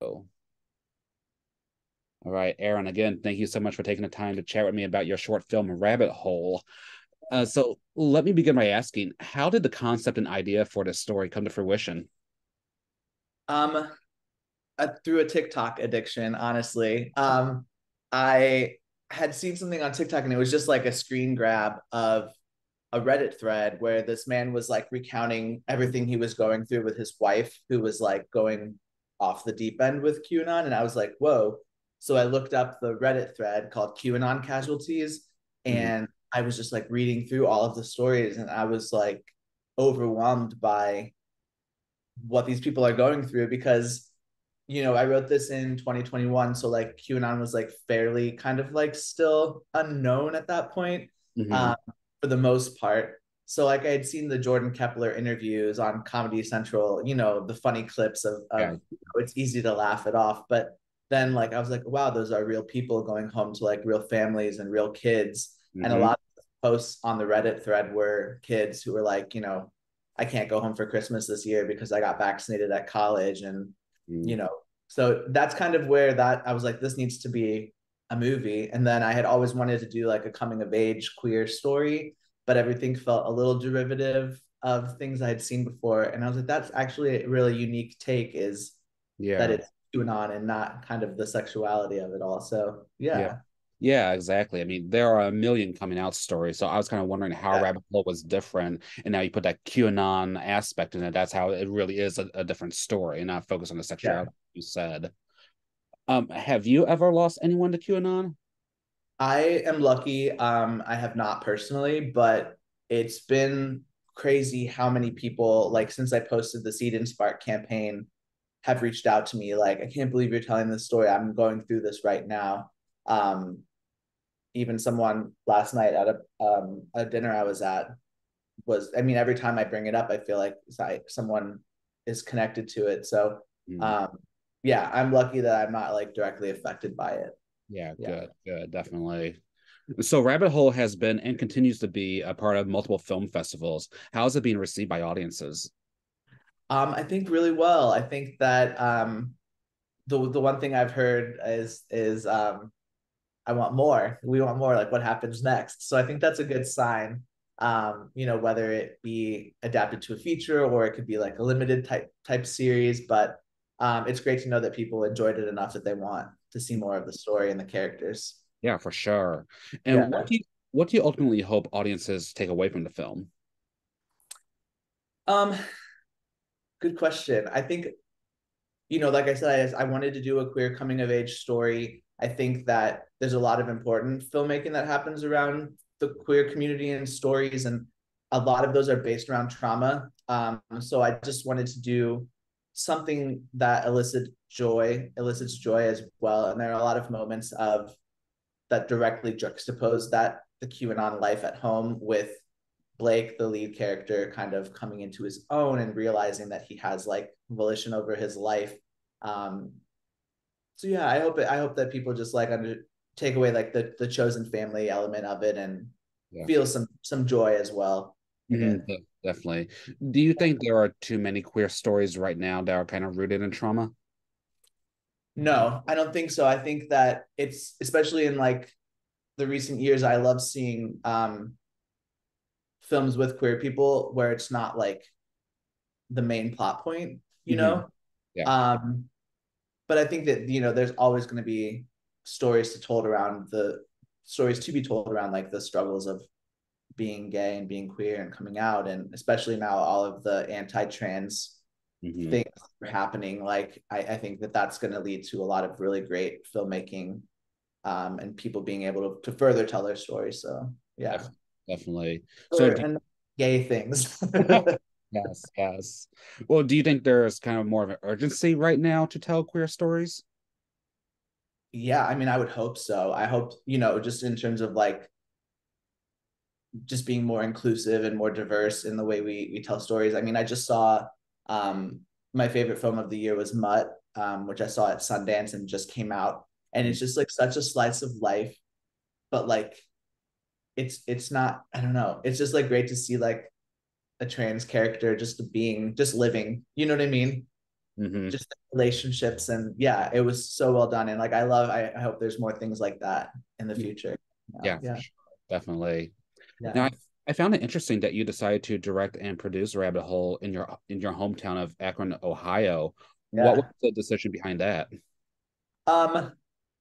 Oh, all right, Aaron, again, thank you so much for taking the time to chat with me about your short film, Rabbit Hole. So let me begin by asking, how did the concept and idea for this story come to fruition? Um, Through a TikTok addiction, honestly. I had seen something on TikTok and it was just like a screen grab of a Reddit thread where this man was like recounting everything he was going through with his wife, who was like going off the deep end with QAnon. And I was like, whoa. So I looked up the Reddit thread called QAnon Casualties, Mhm. and I was just like reading through all of the stories, and I was like overwhelmed by what these people are going through because I wrote this in 2021, so like QAnon was like fairly kind of like still unknown at that point, Mhm. um, for the most part. So like I had seen the Jordan Kepler interviews on Comedy Central, the funny clips Yeah. it's easy to laugh it off, but then like I was like, wow, those are real people going home to like real families and real kids, and a Mhm. lot of posts on the Reddit thread were kids who were like, I can't go home for Christmas this year because I got vaccinated at college, and you Mhm. know so that's kind of where that I was like, this needs to be a movie. And then I had always wanted to do like a coming of age queer story, but everything felt a little derivative of things I had seen before. And I was like, that's actually a really unique take, is that Yeah. it's QAnon and not kind of the sexuality of it all. So Yeah. yeah. Yeah, exactly. I mean, there are a million coming out stories. So I was kind of wondering how Yeah. Rabbit Hole was different. And now you put that QAnon aspect in it. That's how it really is a different story and not focus on the Yeah. sexuality you said. Have you ever lost anyone to QAnon? I am lucky. I have not personally, but it's been crazy how many people, like, since I posted the Seed and Spark campaign, have reached out to me like, I can't believe you're telling this story. I'm going through this right now. Even someone last night at a dinner I was at was, I mean, every time I bring it up, I feel like someone is connected to it. So, Hmm. um, yeah, I'm lucky that I'm not like directly affected by it. Yeah, Yeah. good, good, definitely. So Rabbit Hole has been and continues to be a part of multiple film festivals. How is it being received by audiences? I think really well. I think that the one thing I've heard is I want more. We want more. Like, what happens next? So I think that's a good sign. Whether it be adapted to a feature or it could be like a limited type series, but it's great to know that people enjoyed it enough that they want to see more of the story and the characters. Yeah, for sure. And Yeah. what do you ultimately hope audiences take away from the film? Um, Good question. I think, like I said, I wanted to do a queer coming of age story. I think that there's a lot of important filmmaking that happens around the queer community and stories, and a lot of those are based around trauma. So I just wanted to do something that elicits joy as well. And there are a lot of moments of that directly juxtapose that the QAnon life at home with Blake, the lead character, kind of coming into his own and realizing that he has like volition over his life. Um, so yeah, I hope that people just like take away like the chosen family element of it and Yeah. feel some joy as well in it. Definitely. Do you think there are too many queer stories right now that are kind of rooted in trauma? No, I don't think so. I think that it's, especially in like the recent years, I love seeing films with queer people where it's not like the main plot point, you Hmm. know. Yeah. Um, but I think that there's always going to be stories to told around the stories to be told around like the struggles of being gay and being queer and coming out, and especially now all of the anti-trans Hmm. things are happening. Like I think that that's going to lead to a lot of really great filmmaking, and people being able to further tell their stories. So yeah, Definitely. So, or and gay things. yes, yes. Well, do you think there's kind of more of an urgency right now to tell queer stories? Yeah, I mean, I would hope so. I hope, just in terms of like just being more inclusive and more diverse in the way we tell stories. I mean, I just saw, um, my favorite film of the year was Mutt, which I saw at Sundance and just came out, and it's just like such a slice of life, but like it's not. I don't know. It's just like great to see like a trans character just living. You know what I mean? just the relationships. And yeah, it was so well done. And like I hope there's more things like that in the future. Yeah, for Yeah. sure. Definitely. Now, Yeah. I found it interesting that you decided to direct and produce Rabbit Hole in your hometown of Akron, Ohio. What was Yeah. the decision behind that? Um,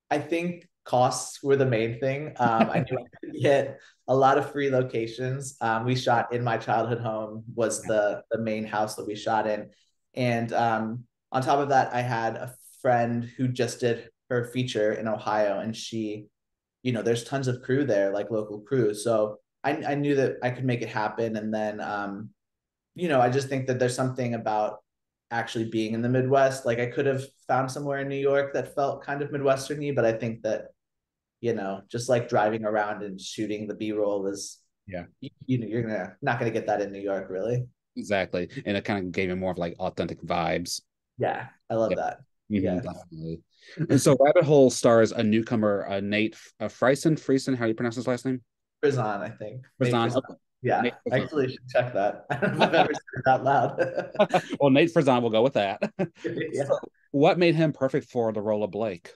I think costs were the main thing. I knew I could get a lot of free locations. We shot in my childhood home was the main house that we shot in, and on top of that, I had a friend who just did her feature in Ohio, and she, there's tons of crew there, like local crew. So I knew that I could make it happen, and then I just think that there's something about actually being in the Midwest. Like I could have found somewhere in New York that felt kind of Midwesterny, but I think that, just like driving around and shooting the B-roll is, Yeah, you're not gonna get that in New York, really. exactly. And it kind of gave it more of like authentic vibes. Yeah, I love Yeah, that. Yeah. definitely. And so Rabbit Hole stars a newcomer, Nate Frison. How do you pronounce his last name? Frison, I think. Nate Frison. Frison. Okay. Yeah, Nate I Frison. actually should check that. I don't know if I've ever said it out loud. Well, Nate Frison, we'll go with that. Yeah. So, what made him perfect for the role of Blake?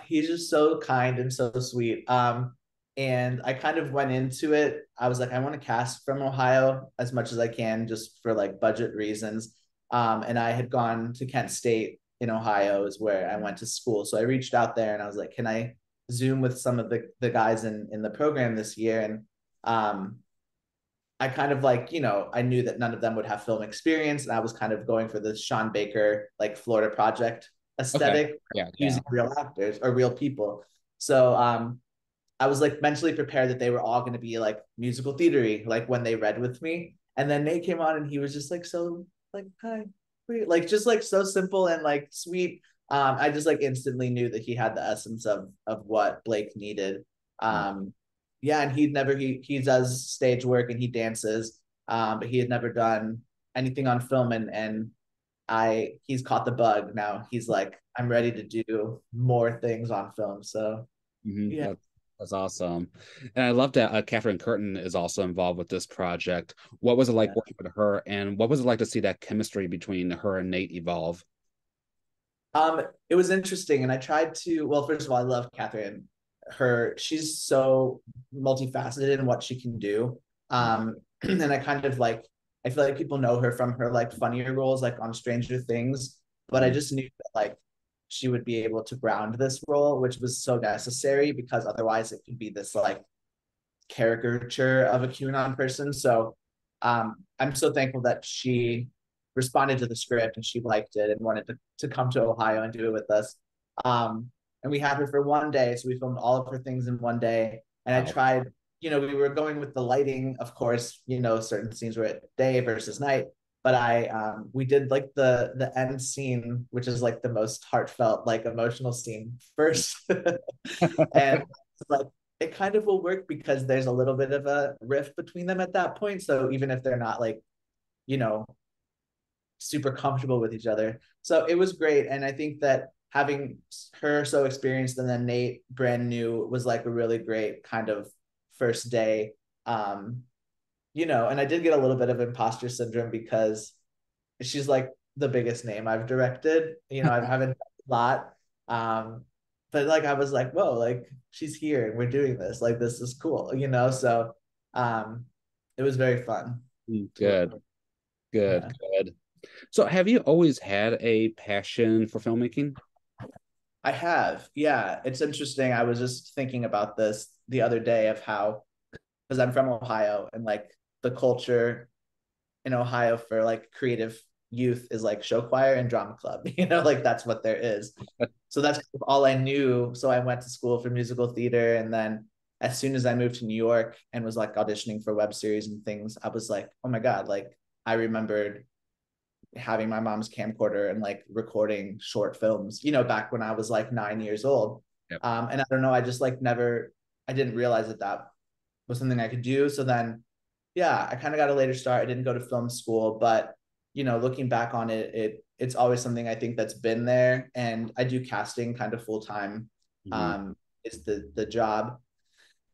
He's just so kind and so sweet. And I kind of went into it. I was like, I want to cast from Ohio as much as I can, just for like budget reasons. And I had gone to Kent State in Ohio, is where I went to school. So I reached out there and I was like, can I Zoom with some of the guys in the program this year? And I kind of like, I knew that none of them would have film experience, and I was kind of going for the Sean Baker, like Florida Project Okay. aesthetic, Yeah, yeah. using real actors or real people. So I was like mentally prepared that they were all going to be like musical theatery, like when they read with me. And then Nate came on and he was just like so like hi, like just like so simple and like sweet. I just like instantly knew that he had the essence of what Blake needed. Yeah, and he does stage work and he dances, but he had never done anything on film, and he's caught the bug. Now he's like, I'm ready to do more things on film. So yeah. That's awesome. And I love that Catherine Curtin is also involved with this project. What was it like Yeah. working with her, and what was it like to see that chemistry between her and Nate evolve? It was interesting, and I tried to. Well, first of all, I love Catherine. She's so multifaceted in what she can do. And I kind of like. I feel like people know her from her like funnier roles, like on Stranger Things. But I Mhm. just knew that like she would be able to ground this role, which was so necessary because otherwise it could be this like caricature of a QAnon person. So I'm so thankful that she responded to the script and she liked it and wanted to come to Ohio and do it with us. And we had her for one day. So we filmed all of her things in one day. And I Wow. tried, we were going with the lighting, of course, certain scenes were at day versus night. But we did like the end scene, which is like the most heartfelt, like emotional scene first. And like it kind of will work because there's a little bit of a rift between them at that point. So even if they're not like, you know, super comfortable with each other. So it was great. And I think that having her so experienced and then Nate brand new was like a really great kind of first day. And I did get a little bit of imposter syndrome because she's like the biggest name I've directed. I haven't done a lot. But like I was like, whoa, like she's here and we're doing this. Like this is cool. So it was very fun to work Good, with. good, Yeah. good. So, have you always had a passion for filmmaking? I have. Yeah. It's interesting. I was just thinking about this the other day of how, because I'm from Ohio and like the culture in Ohio for like creative youth is like show choir and drama club, like that's what there is. So that's all I knew. So I went to school for musical theater. And then as soon as I moved to New York and was like auditioning for web series and things, I was like, oh my God, like I remembered having my mom's camcorder and like recording short films, back when I was like 9 years old. Yep. And I don't know, I just like never, I didn't realize that was something I could do. So then, yeah, I kind of got a later start. I didn't go to film school, but looking back on it, it's always something I think that's been there. And I do casting kind of full time, Mhm. is the job.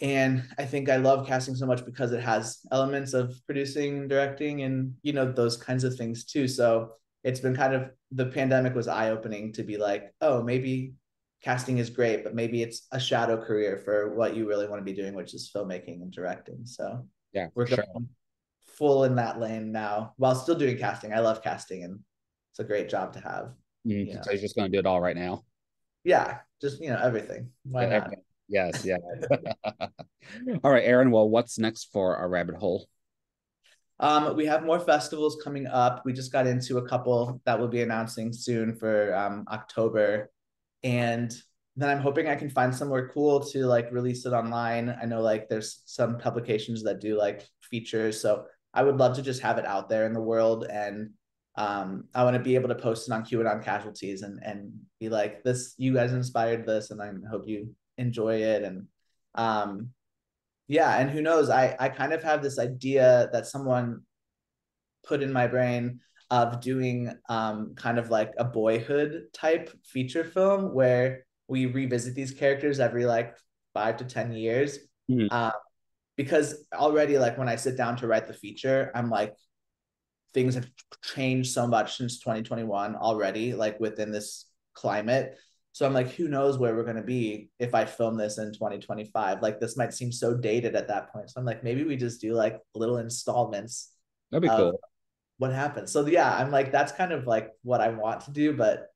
And I think I love casting so much because it has elements of producing, directing, and those kinds of things too. So it's been kind of, the pandemic was eye-opening to be like, oh, maybe casting is great, but maybe it's a shadow career for what you really want to be doing, which is filmmaking and directing. So Yeah, for we're sure. going full in that lane now while still doing casting. I love casting, and it's a great job to have. So you're just going to do it all right now. Yeah, just everything. Why Yeah, not? everything. Yes, yeah. All right, Aaron. Well, what's next for our rabbit hole? We have more festivals coming up. We just got into a couple that we'll be announcing soon for October. And then I'm hoping I can find somewhere cool to like release it online. I know like there's some publications that do like features. So I would love to just have it out there in the world. And I want to be able to post it on QAnon casualties and be like, this, you guys inspired this, and I hope you enjoy it. And yeah, and who knows? I kind of have this idea that someone put in my brain of doing kind of like a Boyhood type feature film where we revisit these characters every like 5 to 10 years. Mhm. Uh, because already, like when I sit down to write the feature, I'm like, things have changed so much since 2021 already, like within this climate. So I'm like, who knows where we're going to be if I film this in 2025? Like, this might seem so dated at that point. So I'm like, maybe we just do like little installments That'd be of cool. what happens. So yeah, I'm like, that's kind of like what I want to do, but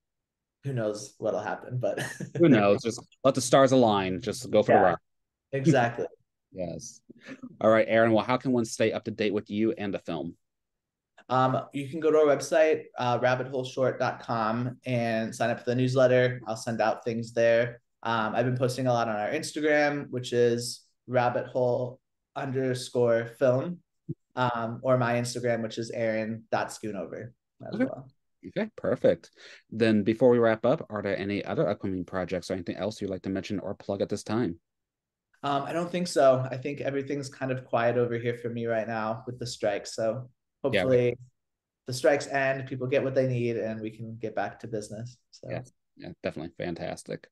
who knows what'll happen. But Who knows? Just let the stars align. Just go for the yeah, ride. exactly. Yes. All right, Aaron. Well, how can one stay up to date with you and the film? You can go to our website, rabbitholeshort.com, and sign up for the newsletter. I'll send out things there. I've been posting a lot on our Instagram, which is rabbithole_film, or my Instagram, which is Aaron.Schoonover as Okay. well. Okay, perfect. Then before we wrap up, are there any other upcoming projects or anything else you'd like to mention or plug at this time? I don't think so. I think everything's kind of quiet over here for me right now with the strikes. So Yeah, hopefully the strikes end, people get what they need, and we can get back to business. yeah, So yeah, definitely fantastic.